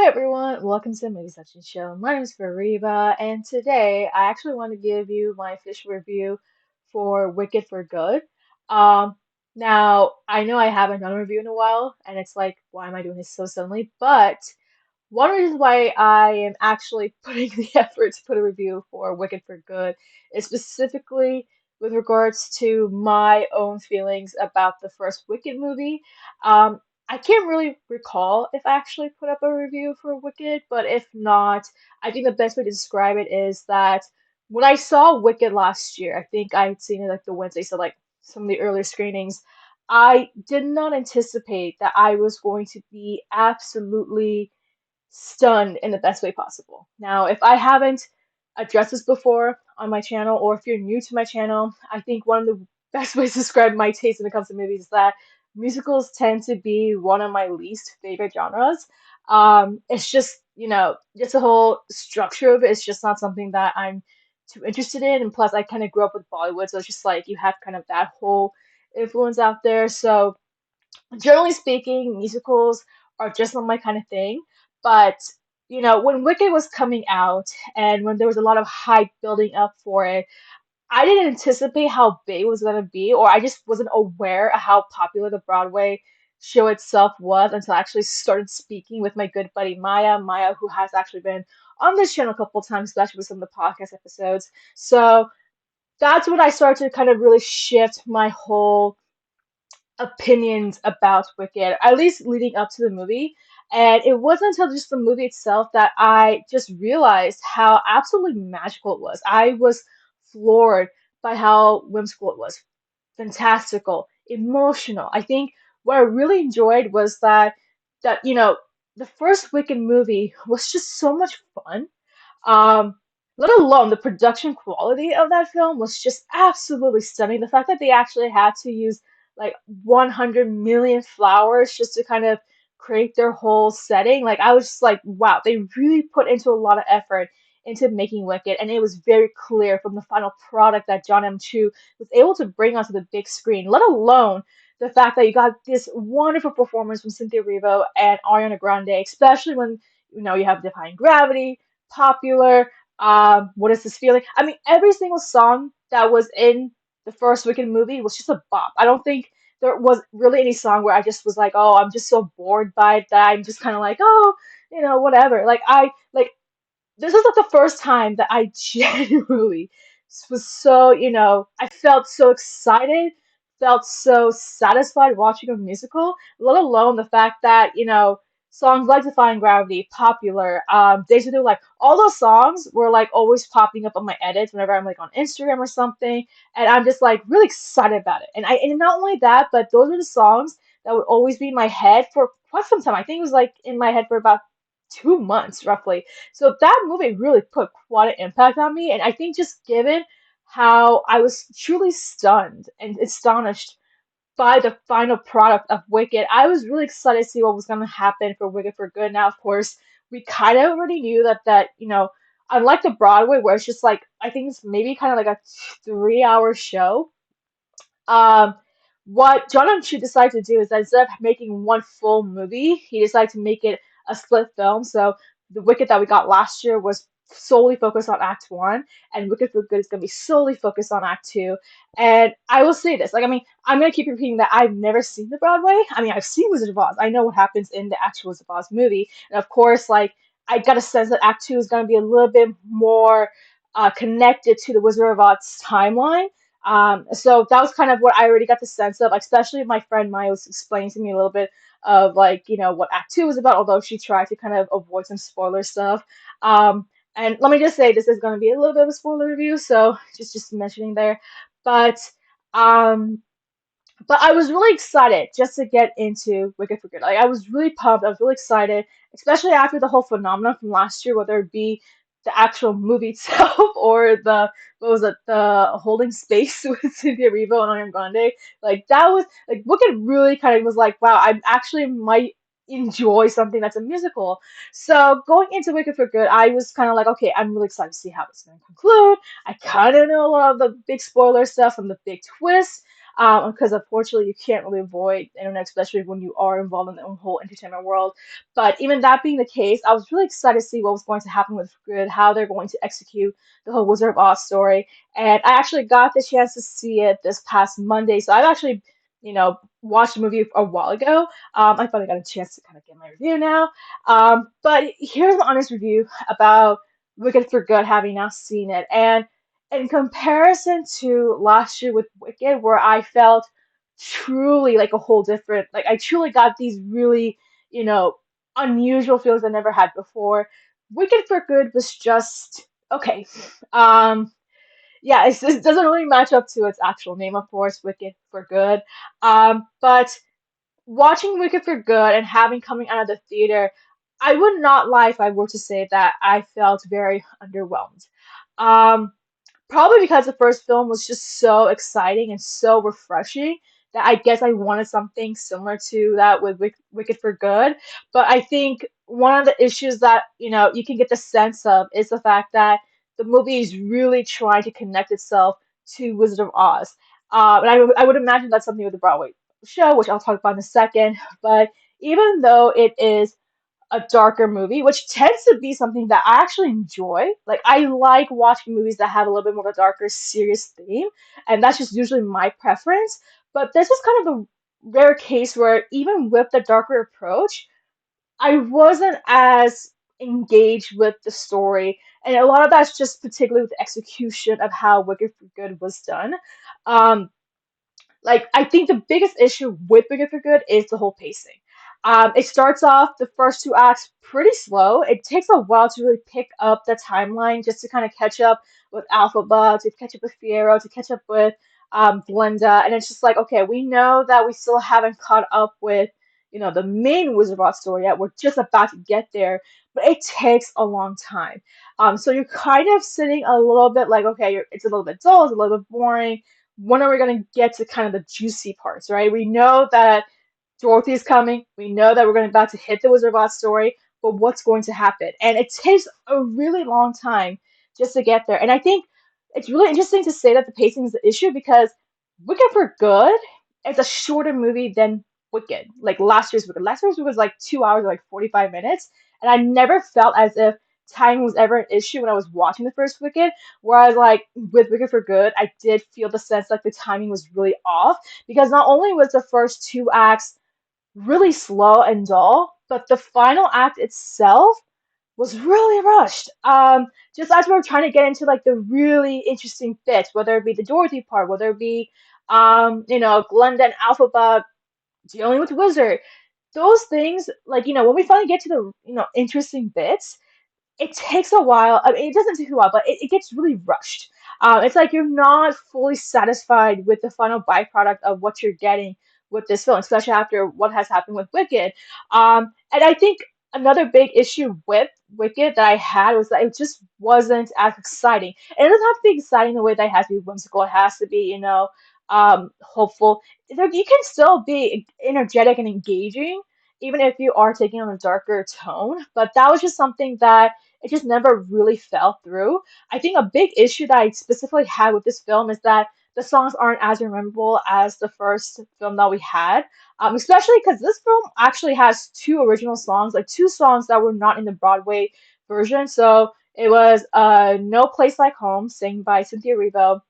Hi everyone, welcome to the Movie Section Show. My name is Fariba, and today I actually want to give you my official review for Wicked for Good. Um, Now I know I haven't done a review in a while, and it's like, why am I doing this so suddenly? But one reason why I am actually putting the effort to put a review for Wicked for Good is specifically with regards to my own feelings about the first Wicked movie. Um, I can't really recall if I actually put up a review for Wicked, but if not, I think the best way to describe it is that when I saw Wicked last year, I think I had seen it like the Wednesday, so like some of the earlier screenings. I did not anticipate that I was going to be absolutely stunned in the best way possible. Now, if I haven't addressed this before on my channel, or if you're new to my channel, I think one of the best ways to describe my taste when it comes to movies is that musicals tend to be one of my least favorite genres. It's just, just the whole structure of it is just not something that I'm too interested in. And plus, I kind of grew up with Bollywood, so it's just like you have kind of that whole influence out there. So, generally speaking, musicals are just not my kind of thing. But, when Wicked was coming out and when there was a lot of hype building up for it, I didn't anticipate how big it was going to be, or I just wasn't aware of how popular the Broadway show itself was until I actually started speaking with my good buddy Maya, who has actually been on this channel a couple of times, especially with some of the podcast episodes. So that's when I started to kind of really shift my whole opinions about Wicked, at least leading up to the movie. And it wasn't until just the movie itself that I just realized how absolutely magical it was. I was floored by how whimsical it was, fantastical, emotional. I think what I really enjoyed was that the first Wicked movie was just so much fun. Um, Let alone the production quality of that film was just absolutely stunning. The fact that they actually had to use like 100 million flowers just to kind of create their whole setting, like I was just like, wow, they really put into a lot of effort into making Wicked, and it was very clear from the final product that John M. Chu was able to bring onto the big screen, let alone the fact that you got this wonderful performance from Cynthia Erivo and Ariana Grande, especially when you have Defying Gravity, Popular, What Is This Feeling? I mean, every single song that was in the first Wicked movie was just a bop. I don't think there was really any song where I just was like, oh, I'm just so bored by it that I'm just kind of like, oh, whatever. Like this was like the first time that I genuinely was so, I felt so excited, felt so satisfied watching a musical, let alone the fact that, songs like Defying Gravity, Popular, Deja Vu, like all those songs were like always popping up on my edits whenever I'm like on Instagram or something, and I'm just like really excited about it. And not only that, but those are the songs that would always be in my head for quite some time. I think it was like in my head for about 2 months roughly. So that movie really put quite an impact on me, and I think just given how I was truly stunned and astonished by the final product of Wicked, I was really excited to see what was going to happen for Wicked for Good. Now, of course, we kind of already knew that unlike the Broadway, where it's just like I think it's maybe kind of like a 3-hour show. Um, what John M. Chu decided to do is that instead of making one full movie, he decided to make it a split film. So the Wicked that we got last year was solely focused on Act One, and Wicked for Good is going to be solely focused on Act Two. And I will say this, like, I mean, I'm going to keep repeating that I've never seen the Broadway. I mean, I've seen Wizard of Oz. I know what happens in the actual Wizard of Oz movie, and of course, like, I got a sense that Act Two is going to be a little bit more connected to the Wizard of Oz timeline. So that was kind of what I already got the sense of, especially my friend Maya was explaining to me a little bit of like, what Act Two was about, although she tried to kind of avoid some spoiler stuff. Um, and let me just say this is going to be a little bit of a spoiler review, so just mentioning there. But um, but I was really excited just to get into Wicked for Good. Like I was really pumped. I was really excited, especially after the whole phenomenon from last year, whether it be the actual movie itself or the what was it, the holding space with Cynthia Erivo and Ariana Grande. Like that was like Wicked really kind of was like, wow, I actually might enjoy something that's a musical. So going into Wicked for Good, I was kind of like, okay, I'm really excited to see how it's going to conclude. I kind of know a lot of the big spoiler stuff and the big twist. because unfortunately you can't really avoid the internet, especially when you are involved in the whole entertainment world. But even that being the case, I was really excited to see what was going to happen with Grid, how they're going to execute the whole Wizard of Oz story. And I actually got the chance to see it this past Monday, so I've actually, watched the movie a while ago. I finally got a chance to kind of get my review now. But here's my honest review about Wicked for Good, having now seen it. And in comparison to last year with Wicked, where I felt truly like a whole different, like I truly got these really, you know, unusual feelings I never had before. Wicked for Good was just okay. Um, yeah, it doesn't really match up to its actual name, of course, Wicked for Good. But watching Wicked for Good and having coming out of the theater, I would not lie if I were to say that I felt very underwhelmed. Um, Probably because the first film was just so exciting and so refreshing that I guess I wanted something similar to that with Wicked for Good. But I think one of the issues that, you can get the sense of is the fact that the movie is really trying to connect itself to Wizard of Oz. And I would imagine that's something with the Broadway show, which I'll talk about in a second. But even though it is a darker movie, which tends to be something that I actually enjoy. Like I like watching movies that have a little bit more of a darker, serious theme, and that's just usually my preference. But this is kind of a rare case where even with the darker approach, I wasn't as engaged with the story, and a lot of that's just particularly with the execution of how Wicked for Good was done. Um, like I think the biggest issue with Bigger for Good is the whole pacing. It starts off the first two acts pretty slow. It takes a while to really pick up the timeline just to kind of catch up with Alphaba, to catch up with Fiero, to catch up with Glinda, and it's just like okay, we know that we still haven't caught up with the main Wizard of Oz story yet. We're just about to get there, but it takes a long time. So you're kind of sitting a little bit like okay, it's a little bit dull, it's a little bit boring. When are we going to get to kind of the juicy parts, right? We know that Dorothy's coming. We know that we're going to about to hit the Wizard of Oz story, but what's going to happen? And it takes a really long time just to get there. And I think it's really interesting to say that the pacing is the issue because Wicked for Good is a shorter movie than Wicked. Like last year's Wicked. Last year's Wicked was like 2 hours or like 45 minutes. And I never felt as if timing was ever an issue when I was watching the first Wicked. Whereas like with Wicked for Good, I did feel the sense like the timing was really off because not only was the first two acts really slow and dull, but the final act itself was really rushed. Just as we were trying to get into like the really interesting bits, whether it be the Dorothy part, whether it be Glenda and Alphaba dealing with Wizard, those things, like, when we finally get to the, interesting bits, it takes a while. I mean, it doesn't take a while, but it gets really rushed. It's like you're not fully satisfied with the final byproduct of what you're getting with this film, especially after what has happened with Wicked. And I think another big issue with Wicked that I had was that it just wasn't as exciting. And it doesn't have to be exciting the way that it has to be whimsical. It has to be, hopeful. You can still be energetic and engaging, even if you are taking on a darker tone. But that was just something that it just never really fell through. I think a big issue that I specifically had with this film is that the songs aren't as memorable as the first film that we had, especially because this film actually has two original songs, like two songs that were not in the Broadway version. So it was No Place Like Home, sung by Cynthia Erivo,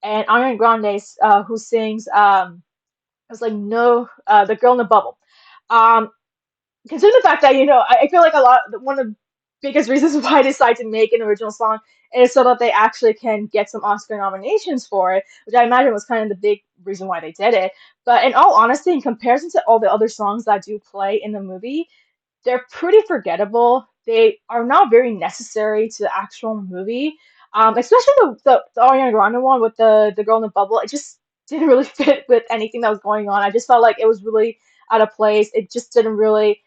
and Ariana Grande, who sings it was like no, the girl in the bubble. Um, Considering the fact that I feel like one of the biggest reasons why I decided to make an original song is so that they actually can get some Oscar nominations for it, which I imagine was kind of the big reason why they did it. But in all honesty, in comparison to all the other songs that do play in the movie, they're pretty forgettable. They are not very necessary to the actual movie. Especially the Ariana Grande one with the girl in the bubble. It just didn't really fit with anything that was going on. I just felt like it was really out of place. It just didn't really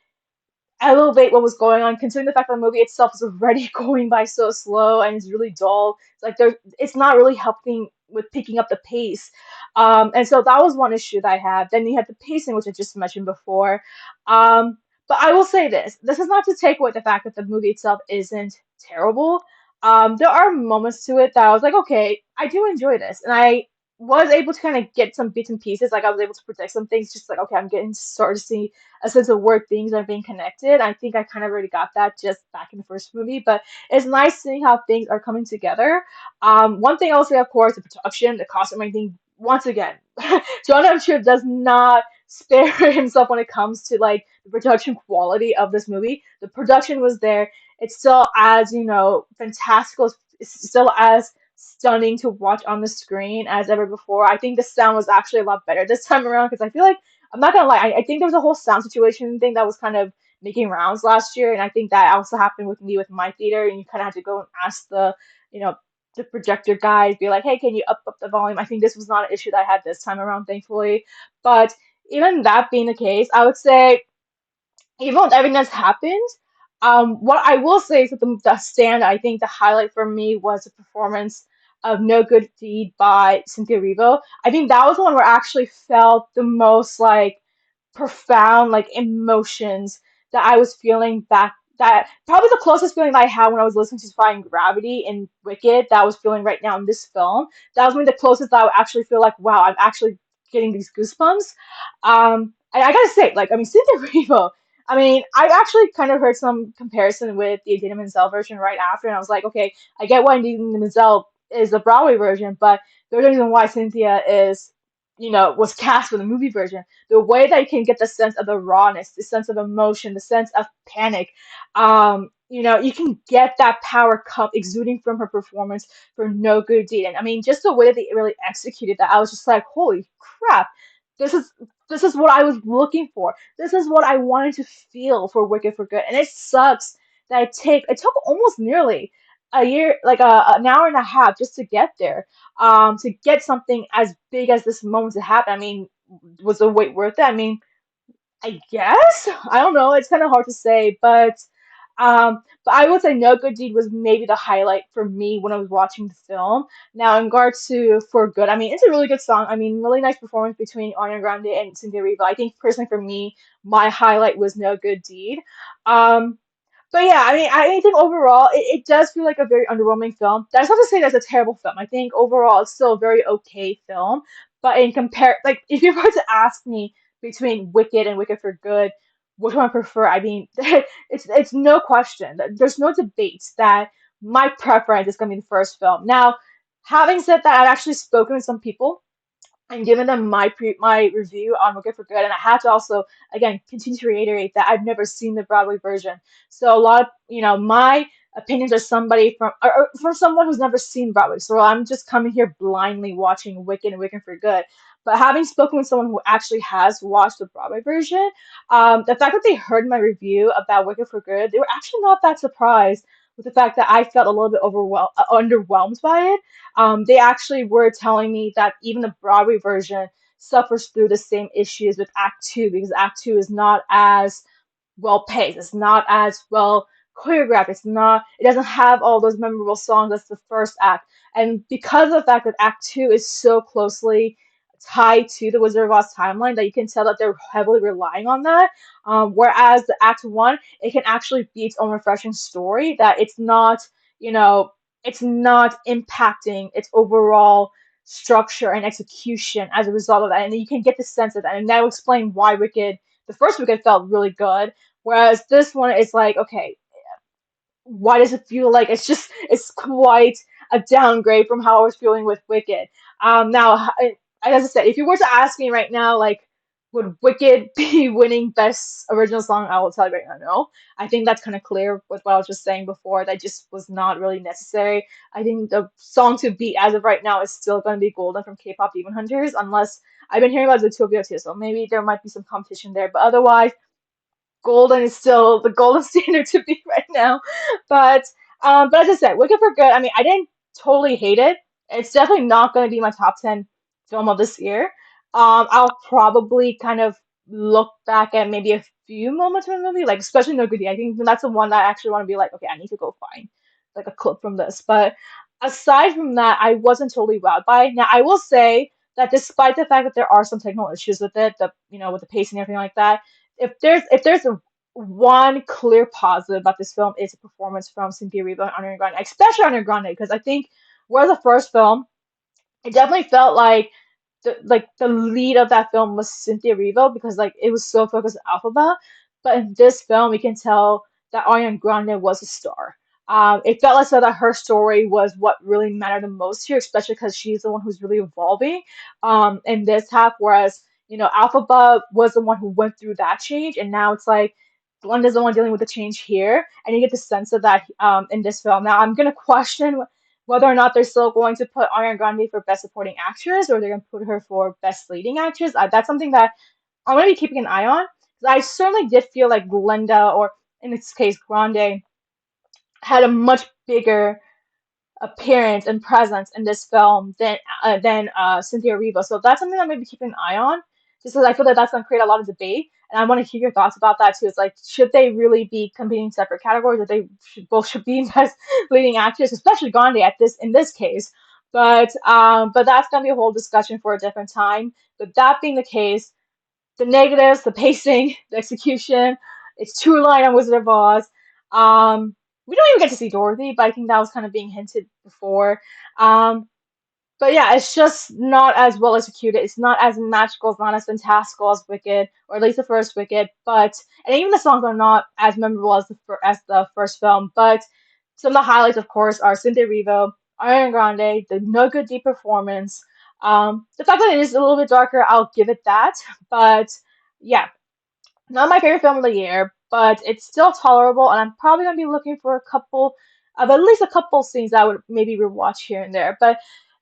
elevate what was going on, considering the fact that the movie itself is already going by so slow and it's really dull. It's like it's not really helping with picking up the pace. And so that was one issue that I had. Then you had the pacing, which I just mentioned before. But I will say this: this is not to take away the fact that the movie itself isn't terrible. There are moments to it that I was like, okay, I do enjoy this, and I was able to kind of get some bits and pieces. Like I was able to predict some things, just like okay, I'm getting to start to see a sense of where things are being connected. I think I kind of already got that just back in the first movie, but it's nice seeing how things are coming together. One thing I'll say, of course, the production, the costume, everything. Once again, John M. Chu does not spare himself when it comes to like the production quality of this movie. The production was there. It's still as, fantastical. It's still as stunning to watch on the screen as ever before. I think the sound was actually a lot better this time around because I feel like I'm not gonna lie, I think there was a whole sound situation thing that was kind of making rounds last year, and I think that also happened with me with my theater, and you kind of had to go and ask you know, the projector guys, be like, hey, can you up the volume? I think this was not an issue that I had this time around, thankfully. But even that being the case, I would say even with everything that's happened, what I will say is that the stand, I think the highlight for me was the performance of No Good Deed by Cynthia Erivo. I think that was the one where I actually felt the most like profound like emotions that I was feeling back. That probably the closest feeling that I had when I was listening to Defying Gravity and Wicked that I was feeling right now in this film. That was maybe the closest that I would actually feel like, wow, I'm actually getting these goosebumps. And I gotta say, like, I mean, Cynthia Erivo. I mean, I actually kind of heard some comparison with the Idina Menzel version right after, and I was like, okay, I get why Idina Menzel is the Broadway version, but the reason why Cynthia is, was cast for the movie version, the way that you can get the sense of the rawness, the sense of emotion, the sense of panic. You can get that power cup exuding from her performance for No Good Deed. And I mean, just the way that they really executed that, I was just like, holy crap, this is this is what I was looking for. This is what I wanted to feel for Wicked for Good. And it sucks that it took almost nearly a year, like an hour and a half just to get there, to get something as big as this moment to happen. I mean, was the wait worth it? I mean, I guess. I don't know. It's kind of hard to say, but I would say No Good Deed was maybe the highlight for me when I was watching the film. Now, in regards to For Good, I mean, it's a really good song. I mean, really nice performance between Ariana Grande and Cynthia Erivo. I think personally for me, my highlight was No Good Deed. Um, but yeah, I mean, I think overall it does feel like a very underwhelming film. That's not to say that's a terrible film. I think overall it's still a very okay film. But in compare, like if you were to ask me between Wicked and Wicked for Good, which one I prefer, I mean, it's no question. There's no debate that my preference is gonna be the first film. Now, having said that, I've actually spoken with some people and given them my review on Wicked for Good, and I had to also again continue to reiterate that I've never seen the Broadway version. So a lot of my opinions are somebody or from someone who's never seen Broadway. So I'm just coming here blindly watching Wicked and Wicked for Good. But having spoken with someone who actually has watched the Broadway version, the fact that they heard my review about Wicked for Good, they were actually not that surprised with the fact that I felt a little bit underwhelmed by it. They actually were telling me that even the Broadway version suffers through the same issues with Act Two because Act Two is not as well paced. It's not as well choreographed. It doesn't have all those memorable songs as the first act. And because of the fact that Act Two is so closely tied to the Wizard of Oz timeline that you can tell that they're heavily relying on that. Whereas the Act One, it can actually be its own refreshing story that you know, it's not impacting its overall structure and execution as a result of that. And you can get the sense of that. And that will explain why the first Wicked felt really good. Whereas this one is like, okay, why does it feel like it's quite a downgrade from how I was feeling with Wicked? Now, as I said, if you were to ask me right now, like, would Wicked be winning Best Original Song? I will tell you right now, no. I think that's kind of clear with what I was just saying before. That just was not really necessary. I think the song to beat as of right now is still going to be Golden from K-pop Demon Hunters, unless I've been hearing about Zootopia too, so maybe there might be some competition there. But otherwise, golden is still the golden standard to be right now. But but as I said, Wicked for Good. I mean, I didn't totally hate it. It's definitely not going to be my top 10 film of this year. I'll probably kind of look back at maybe a few moments from the movie, like especially No Goodie. I think that's the one that I actually want to be like, okay, I need to go find like a clip from this. But aside from that, I wasn't totally wowed by it. Now, I will say that despite the fact that there are some technical issues with it, with the pacing and everything like that, if there's a one clear positive about this film, it's a performance from Cynthia Erivo and Ariana Grande, especially Ariana Grande, because I think we're the first film it definitely felt like the lead of that film was Cynthia Erivo because like it was so focused on Alphaba. But in this film, we can tell that Ariana Grande was a star. It felt like so that her story was what really mattered the most here, especially because she's the one who's really evolving in this half, whereas Alphaba was the one who went through that change, and now it's like Glenda's the one dealing with the change here, and you get the sense of that in this film. Now I'm gonna question whether or not they're still going to put Ariana Grande for Best Supporting Actress or they're going to put her for Best Leading Actress. That's something that I'm going to be keeping an eye on. 'Cause I certainly did feel like Glenda, or in this case, Grande, had a much bigger appearance and presence in this film than Cynthia Erivo. So that's something I'm going to be keeping an eye on, just because I feel that that's going to create a lot of debate. And I want to hear your thoughts about that too. It's like, should they really be competing in separate categories, or they should be best leading actress, especially Gandhi at this in this case. But that's going to be a whole discussion for a different time. But that being the case, the negatives, the pacing, the execution. It's too light on Wizard of Oz. We don't even get to see Dorothy, but I think that was kind of being hinted before. Um, but yeah, it's just not as well executed. It's not as magical, it's not as fantastical as Wicked, or at least the first Wicked. And even the songs are not as memorable as the first film. But some of the highlights, of course, are Cynthia Erivo, Ariana Grande, the No Good Deed performance. The fact that it is a little bit darker, I'll give it that. But yeah, not my favorite film of the year, but it's still tolerable, and I'm probably gonna be looking for a couple of at least a couple scenes that I would maybe rewatch here and there. But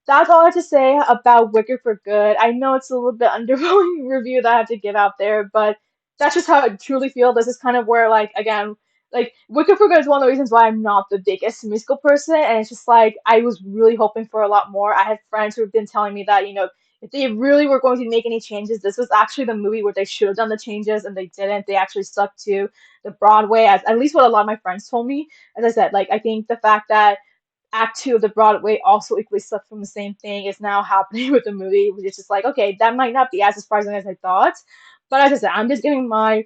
that's all I have to say about Wicked for Good. I know it's a little bit underwhelming review that I have to give out there, but that's just how I truly feel. This is kind of where, like, again, like Wicked for Good is one of the reasons why I'm not the biggest musical person, and it's just like I was really hoping for a lot more. I had friends who have been telling me that, if they really were going to make any changes, this was actually the movie where they should have done the changes and they didn't. They actually stuck to the Broadway, as at least what a lot of my friends told me. As I said, like I think the fact that Act Two of the Broadway also equally sucked from the same thing is now happening with the movie, which is just like, okay, that might not be as surprising as I thought. But as I said, I'm just giving my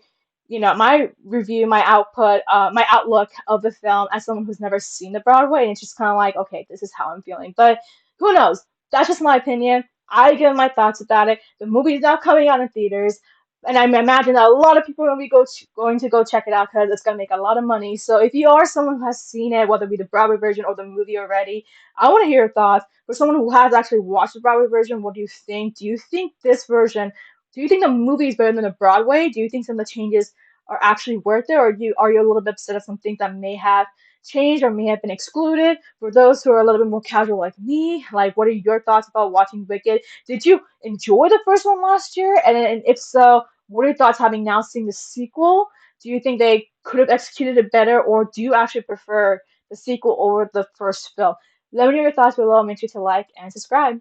review, my output, my outlook of the film as someone who's never seen the Broadway, and it's just kind of like, okay, this is how I'm feeling. But who knows? That's just my opinion. I give my thoughts about it. The movie is now coming out in theaters, and I imagine that a lot of people are going to go check it out because it's going to make a lot of money. So if you are someone who has seen it, whether it be the Broadway version or the movie already, I want to hear your thoughts. For someone who has actually watched the Broadway version, what do you think? Do you think this version, do you think the movie is better than the Broadway? Do you think some of the changes are actually worth it, or are you a little bit upset at some things that may have changed or may have been excluded? For those who are a little bit more casual like me, like what are your thoughts about watching Wicked? Did you enjoy the first one last year? And if so, what are your thoughts having now seen the sequel? Do you think they could have executed it better, or do you actually prefer the sequel over the first film? Let me know your thoughts below. Make sure to like and subscribe.